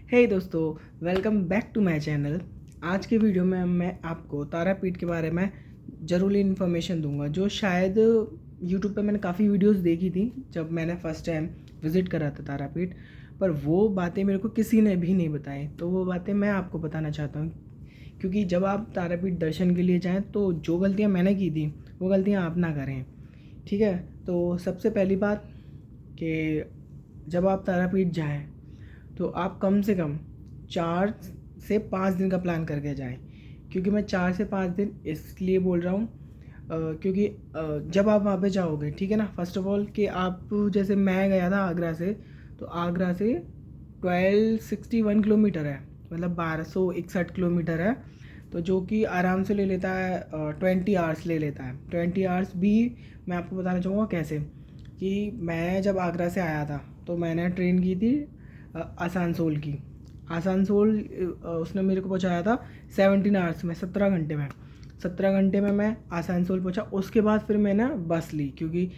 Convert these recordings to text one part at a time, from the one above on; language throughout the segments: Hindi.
हे दोस्तों, welcome back to my channel. आज के वीडियो में मैं आपको तारापीठ के बारे में ज़रूरी इन्फॉर्मेशन दूंगा जो शायद यूट्यूब पे मैंने काफ़ी वीडियोस देखी थी जब मैंने फ़र्स्ट टाइम विज़िट करा था तारापीठ। पर वो बातें मेरे को किसी ने भी नहीं बताई, तो वो बातें मैं आपको बताना चाहता हूँ। क्योंकि जब आप तारापीठ दर्शन के लिए जाएँ तो जो गलतियाँ मैंने की थी वो गलतियाँ आप ना करें, ठीक है। तो सबसे पहली बात कि जब आप तारापीठ जाएँ तो आप कम से कम 4 से 5 दिन का प्लान करके जाएं। क्योंकि मैं 4 से 5 दिन इसलिए बोल रहा हूँ क्योंकि जब आप वहाँ पे जाओगे, ठीक है ना, फर्स्ट ऑफ ऑल कि आप, जैसे मैं गया था आगरा से, तो आगरा से 1261 किलोमीटर है, मतलब 1261 किलोमीटर है। तो जो कि आराम से ले लेता है 20 आवर्स ले लेता है। 20 आवर्स भी मैं आपको बताना चाहूँगा कैसे। कि मैं जब आगरा से आया था तो मैंने ट्रेन की थी आसनसोल की। आसनसोल उसने मेरे को पहुंचाया था 17 आवर्स में, 17 घंटे में। 17 घंटे में मैं आसनसोल पहुंचा। उसके बाद फिर मैंने बस ली, क्योंकि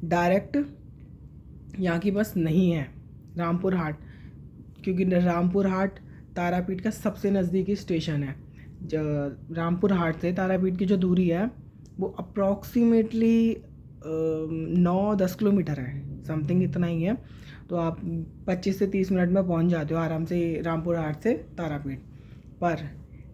डायरेक्ट यहाँ की बस नहीं है रामपुर हाट। क्योंकि रामपुर हाट तारापीठ का सबसे नज़दीकी स्टेशन है। रामपुर हाट से तारापीठ की जो दूरी है वो अप्रॉक्सीमेटली 9-10 किलोमीटर है, समथिंग इतना ही है। तो आप 25 से 30 मिनट में पहुंच जाते हो आराम से रामपुर हाट से तारापीठ। पर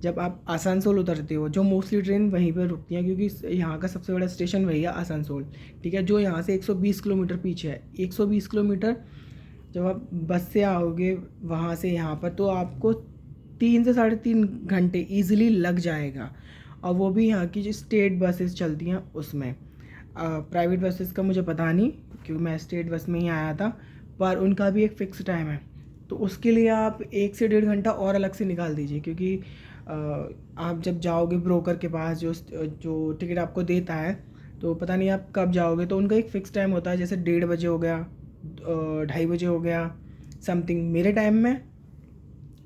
जब आप आसनसोल उतरते हो, जो मोस्टली ट्रेन वहीं पर रुकती हैं क्योंकि यहाँ का सबसे बड़ा स्टेशन वही है आसनसोल, ठीक है, जो यहाँ से 120 किलोमीटर पीछे है। 120 किलोमीटर जब आप बस से आओगे वहाँ से यहाँ पर, तो आपको 3 से 3.5 घंटे ईजिली लग जाएगा। और वो भी यहाँ की जो स्टेट बसेस चलती हैं उसमें। प्राइवेट बसेस का मुझे पता नहीं, क्योंकि मैं स्टेट बस में ही आया था। पर उनका भी एक फ़िक्स टाइम है, तो उसके लिए आप 1 से 1.5 घंटा और अलग से निकाल दीजिए। क्योंकि आप जब जाओगे ब्रोकर के पास, जो जो टिकट आपको देता है, तो पता नहीं आप कब जाओगे, तो उनका एक फ़िक्स टाइम होता है। जैसे 1:30 बजे हो गया, 2:30 बजे हो गया, समथिंग। मेरे टाइम में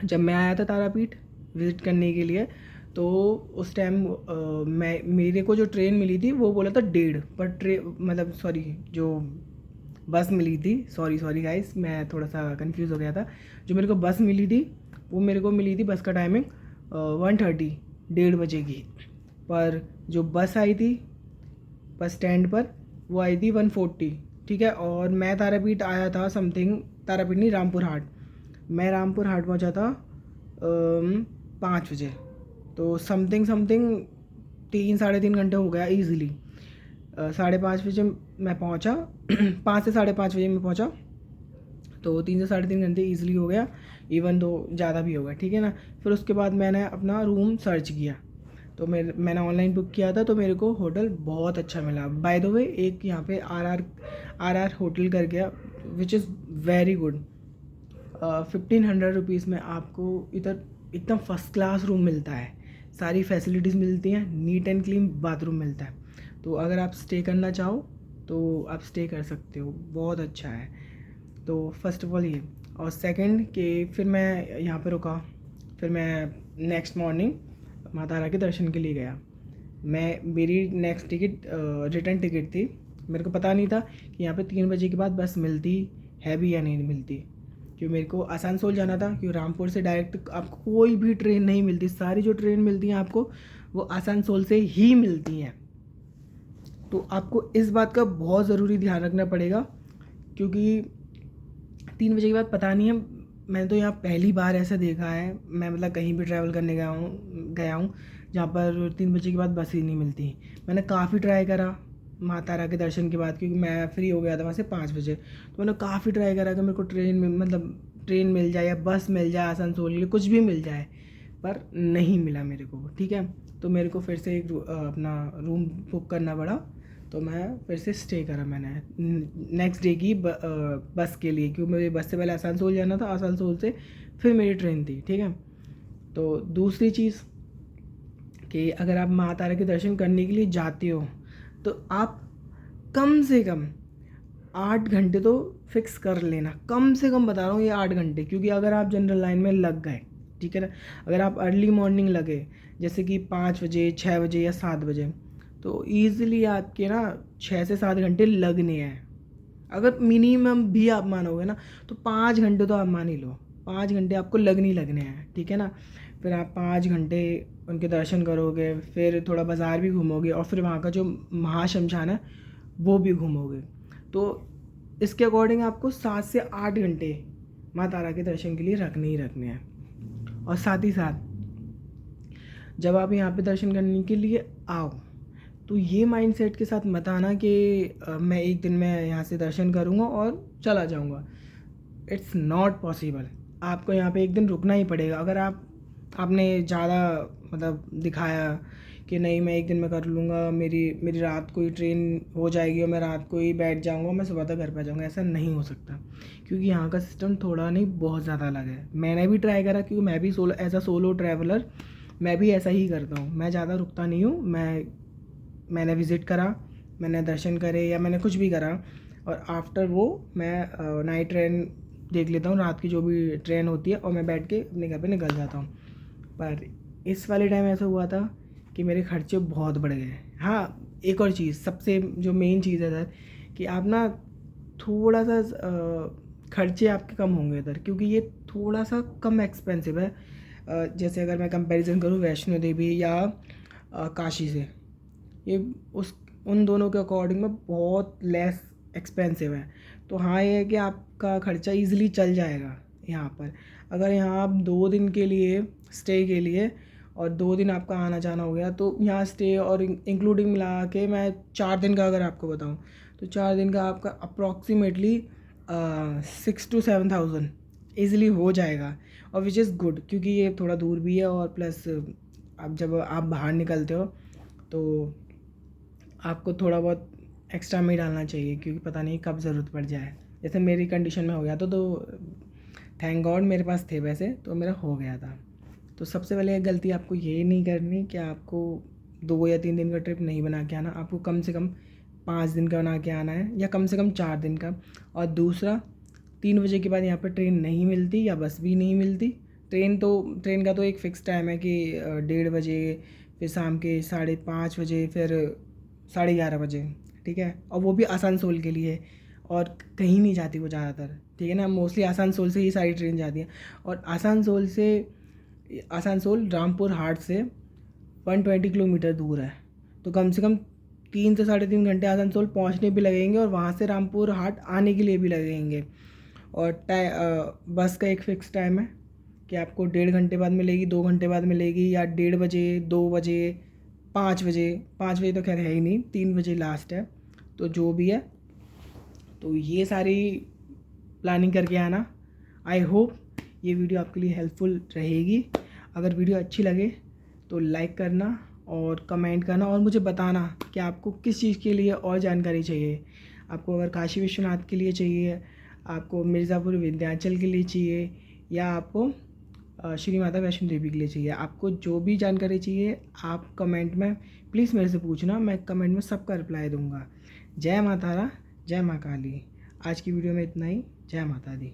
जब मैं आया था तारापीठ विज़िट करने के लिए, तो उस टाइम मैं, मेरे को जो ट्रेन मिली थी वो बोला था 1:30, पर मतलब सॉरी, जो बस मिली थी, सॉरी गाइस, मैं थोड़ा सा कंफ्यूज हो गया था। जो मेरे को बस मिली थी वो मेरे को मिली थी, बस का टाइमिंग 1:30, 1:30 बजे की। पर जो बस आई थी बस स्टैंड पर, वो आई थी 1:40, ठीक है। और मैं तारापीठ आया था समथिंग, तारापीठ नहीं, रामपुर हाट। मैं रामपुर हाट पहुंचा था 5 बजे। तो समथिंग 3-3.5 घंटे हो गया ईज़िली। 5:30 बजे मैं पहुंचा 5 से 5:30 बजे मैं पहुंचा, तो 3 से 3.5 घंटे ईज़िली हो गया। इवन दो ज़्यादा भी हो गया, ठीक है ना। फिर उसके बाद मैंने अपना रूम सर्च किया, तो मैंने ऑनलाइन बुक किया था, तो मेरे को होटल बहुत अच्छा मिला। बाय द वे, एक यहाँ पे आर आर होटल कर गया, which is very good. 1500 rupees में आपको इधर एकदम फर्स्ट क्लास रूम मिलता है, सारी फैसिलिटीज़ मिलती हैं, नीट एंड क्लीन बाथरूम मिलता है। तो अगर आप स्टे करना चाहो तो आप स्टे कर सकते हो, बहुत अच्छा है। तो फर्स्ट ऑफ ऑल ये, और सेकंड कि फिर मैं यहाँ पे रुका। फिर मैं नेक्स्ट मॉर्निंग माता तारा के दर्शन के लिए गया। मेरी नेक्स्ट टिकट रिटर्न टिकट थी। मेरे को पता नहीं था कि यहाँ पे 3 बजे के बाद बस मिलती है भी या नहीं मिलती। क्योंकि मेरे को आसनसोल जाना था, क्योंकि रामपुर से डायरेक्ट आपको कोई भी ट्रेन नहीं मिलती। सारी जो ट्रेन मिलती हैं आपको वो आसनसोल से ही मिलती हैं। तो आपको इस बात का बहुत ज़रूरी ध्यान रखना पड़ेगा, क्योंकि 3 बजे के बाद पता नहीं है, मैंने तो यहाँ पहली बार ऐसा देखा है, मैं मतलब कहीं भी ट्रैवल करने गया हूँ जहाँ पर 3 बजे के बाद बस ही नहीं मिलती। मैंने काफ़ी ट्राई करा माता तारा के दर्शन के बाद, क्योंकि मैं फ्री हो गया था वहाँ से 5 बजे। तो मैंने काफ़ी ट्राई करा कि मेरे को ट्रेन में, मतलब ट्रेन मिल जाए या बस मिल जाए आसनसोल के लिए, कुछ भी मिल जाए, पर नहीं मिला मेरे को, ठीक है। तो मेरे को फिर से एक अपना रूम बुक करना पड़ा। तो मैं फिर से स्टे करा मैंने नेक्स्ट डे की बस के लिए, क्योंकि मेरी बस से पहले आसनसोल जाना था, आसनसोल से फिर मेरी ट्रेन थी, ठीक है। तो दूसरी चीज़ कि अगर आप माँ तारा के दर्शन करने के लिए जाते हो तो आप कम से कम 8 घंटे तो फिक्स कर लेना, कम से कम बता रहा हूँ ये 8 घंटे। क्योंकि अगर आप जनरल लाइन में लग गए, ठीक है ना, अगर आप अर्ली मॉर्निंग लगे, जैसे कि 5 बजे, 6 बजे या 7 बजे, तो ईज़िली आपके ना 6 से 7 घंटे लगने हैं। अगर मिनिमम भी आप मानोगे ना, तो 5 घंटे तो आप मान ही लो, 5 घंटे आपको लगने ही लगने हैं, ठीक है ना। फिर आप 5 घंटे उनके दर्शन करोगे, फिर थोड़ा बाज़ार भी घूमोगे और फिर वहाँ का जो महाश्मशान है वो भी घूमोगे। तो इसके अकॉर्डिंग आपको 7 से 8 घंटे माँ तारा के दर्शन के लिए रखने ही रखने हैं। और साथ ही साथ जब आप यहाँ पे दर्शन करने के लिए आओ तो ये माइंडसेट के साथ मत आना कि मैं एक दिन में यहाँ से दर्शन करूँगा और चला जाऊँगा। It's not possible. आपको यहाँ पे एक दिन रुकना ही पड़ेगा। अगर आपने ज़्यादा मतलब दिखाया कि नहीं मैं एक दिन में कर लूँगा, मेरी रात को ही ट्रेन हो जाएगी और मैं रात को ही बैठ जाऊँगा, मैं सुबह तक घर पे आ जाऊँगा, ऐसा नहीं हो सकता। क्योंकि यहाँ का सिस्टम थोड़ा नहीं बहुत ज़्यादा अलग है। मैंने भी ट्राई करा क्योंकि मैं भी सोलो ट्रैवलर मैं भी ऐसा ही करता हूँ। मैं ज़्यादा रुकता नहीं हूँ। मैंने विज़िट करा, मैंने दर्शन करे या मैंने कुछ भी करा और आफ्टर वो मैं नाइट ट्रेन देख लेता हूँ, रात की जो भी ट्रेन होती है, और मैं बैठ के अपने घर पे निकल जाता हूँ। पर इस वाले टाइम ऐसा हुआ था कि मेरे खर्चे बहुत बढ़ गए। हाँ, एक और चीज़, सबसे जो मेन चीज़ है इधर कि आप ना थोड़ा सा खर्चे आपके कम होंगे इधर, क्योंकि ये थोड़ा सा कम एक्सपेंसिव है। जैसे अगर मैं कंपैरिजन करूँ वैष्णो देवी या काशी से, ये उन दोनों के अकॉर्डिंग में बहुत लेस एक्सपेंसिव है। तो हाँ, ये है कि आपका खर्चा इजीली चल जाएगा यहाँ पर। अगर यहाँ आप 2 दिन के लिए स्टे के लिए और 2 दिन आपका आना जाना हो गया, तो यहाँ स्टे और इंक्लूडिंग मिला के मैं 4 दिन का अगर आपको बताऊँ तो 4 दिन का आपका अप्रॉक्सीमेटली 6 to 7,000 ईज़िली हो जाएगा। और विच इज़ गुड, क्योंकि ये थोड़ा दूर भी है और प्लस अब जब आप बाहर निकलते हो तो आपको थोड़ा बहुत एक्स्ट्रा में डालना चाहिए, क्योंकि पता नहीं कब ज़रूरत पड़ जाए। जैसे मेरी कंडीशन में हो गया तो थैंक गॉड मेरे पास थे वैसे, तो मेरा हो गया था। तो सबसे पहले एक गलती आपको ये नहीं करनी कि आपको 2 या 3 दिन का ट्रिप नहीं बना के आना, आपको कम से कम 5 दिन का बना के आना है या कम से कम 4 दिन का। और दूसरा, 3 बजे के बाद यहाँ पर ट्रेन नहीं मिलती या बस भी नहीं मिलती। ट्रेन का तो एक फ़िक्स टाइम है कि 1:30 बजे, फिर शाम के 5:30 बजे, फिर 11:30 बजे, ठीक है। और वो भी आसनसोल के लिए, और कहीं नहीं जाती वो ज़्यादातर, ठीक है ना। मोस्टली आसनसोल से ही सारी ट्रेन जाती है। और आसनसोल रामपुर हाट से 120 किलोमीटर दूर है, तो कम से कम 3 से 3.5 घंटे आसनसोल पहुंचने भी लगेंगे और वहां से रामपुर हाट आने के लिए भी लगेंगे। और बस का एक फ़िक्स टाइम है कि आपको 1.5 घंटे बाद मिलेगी, 2 घंटे बाद मिलेगी, या 1:30 बजे, 2 बजे, 5 बजे। 5 बजे तो खैर है ही नहीं, 3 बजे लास्ट है। तो जो भी है, तो ये सारी प्लानिंग करके आना। आई होप ये वीडियो आपके लिए हेल्पफुल रहेगी। अगर वीडियो अच्छी लगे तो लाइक करना और कमेंट करना और मुझे बताना कि आपको किस चीज़ के लिए और जानकारी चाहिए। आपको अगर काशी विश्वनाथ के लिए चाहिए, आपको मिर्ज़ापुर विंध्याचल के लिए चाहिए, या आपको श्री माता वैष्णो देवी के लिए चाहिए। आपको जो भी जानकारी चाहिए आप कमेंट में प्लीज़ मेरे से पूछना, मैं कमेंट में सबका रिप्लाई दूंगा। जय माता रा, जय माँ काली। आज की वीडियो में इतना ही। जय माता दी।